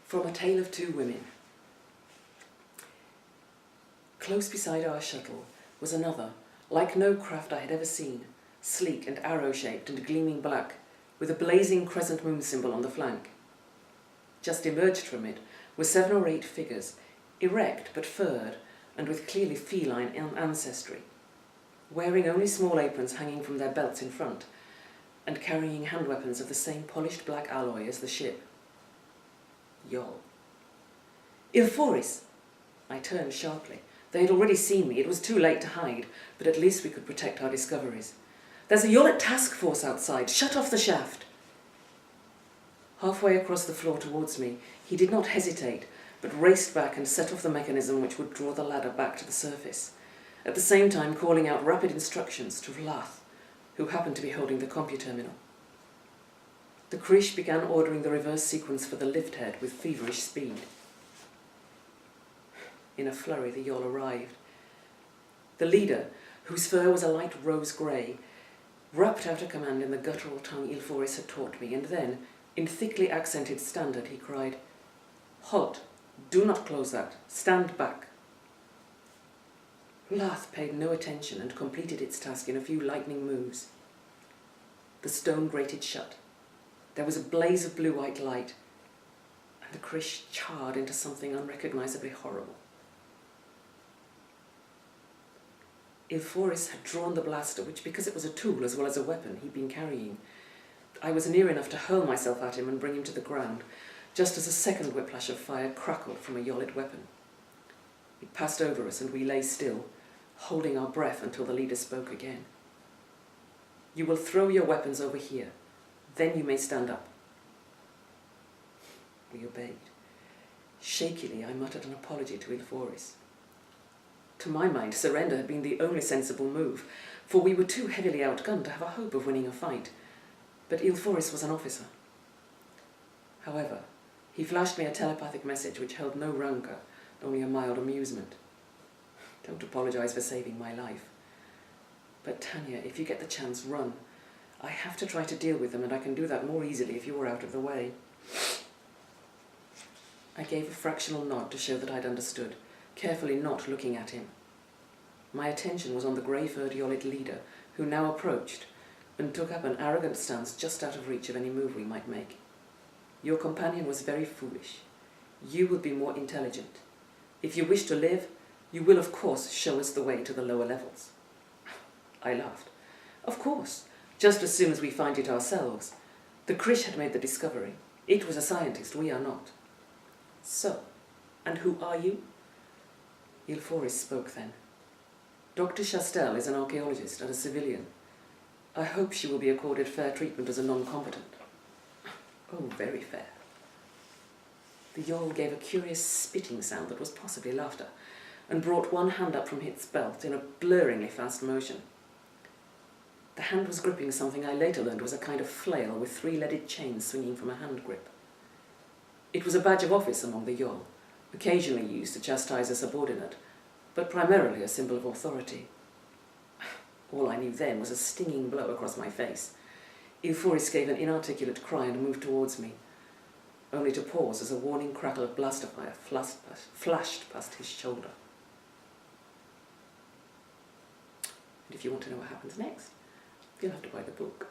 From A Tale of Two Women. Close beside our shuttle was another, like no craft I had ever seen, sleek and arrow-shaped and gleaming black, with a blazing crescent moon symbol on the flank. Just emerged from it were 7 or 8 figures, erect but furred and with clearly feline ancestry, wearing only small aprons hanging from their belts in front, and carrying hand weapons of the same polished black alloy as the ship. Yol. Ilforis! I turned sharply. They had already seen me. It was too late to hide, but at least we could protect our discoveries. There's a Yolet task force outside. Shut off the shaft. Halfway across the floor towards me, he did not hesitate, but raced back and set off the mechanism which would draw the ladder back to the surface, at the same time calling out rapid instructions to Vlath, who happened to be holding the computerminal. The Krish began ordering the reverse sequence for the lift head with feverish speed. In a flurry, the Yol arrived. The leader, whose fur was a light rose grey, rapped out a command in the guttural tongue Ilforis had taught me, and then, in thickly accented standard, he cried, "Halt! Do not close that! Stand back!" Vlath paid no attention and completed its task in a few lightning moves. The stone grated shut. There was a blaze of blue-white light, and the Krish charred into something unrecognisably horrible. Ilforis had drawn the blaster, which, because it was a tool as well as a weapon, he'd been carrying. I was near enough to hurl myself at him and bring him to the ground, just as a second whiplash of fire crackled from a Yolet weapon. It passed over us, and we lay still, holding our breath until the leader spoke again. "You will throw your weapons over here. Then you may stand up." We obeyed. Shakily, I muttered an apology to Ilforis. To my mind, surrender had been the only sensible move, for we were too heavily outgunned to have a hope of winning a fight. But Ilforis was an officer. However, he flashed me a telepathic message which held no rancor, only a mild amusement. "Don't apologize for saving my life. But Tanya, if you get the chance, run. I have to try to deal with them, and I can do that more easily if you were out of the way." I gave a fractional nod to show that I'd understood, carefully not looking at him. My attention was on the grey-furred Yolet leader, who now approached, and took up an arrogant stance just out of reach of any move we might make. "Your companion was very foolish. You will be more intelligent. If you wish to live, you will of course show us the way to the lower levels." I laughed. "Of course, just as soon as we find it ourselves. The Krish had made the discovery. It was a scientist, we are not." "So, and who are you?" Ilforis spoke then. "Dr. Chastel is an archaeologist and a civilian. I hope she will be accorded fair treatment as a non-combatant." "Oh, very fair." The Yol gave a curious spitting sound that was possibly laughter, and brought one hand up from its belt in a blurringly fast motion. The hand was gripping something I later learned was a kind of flail with 3 leaded chains swinging from a hand grip. It was a badge of office among the Yol, occasionally used to chastise a subordinate, but primarily a symbol of authority. All I knew then was a stinging blow across my face. Ilforis gave an inarticulate cry and moved towards me, only to pause as a warning crackle of blaster fire flashed past his shoulder. And if you want to know what happens next, you'll have to buy the book.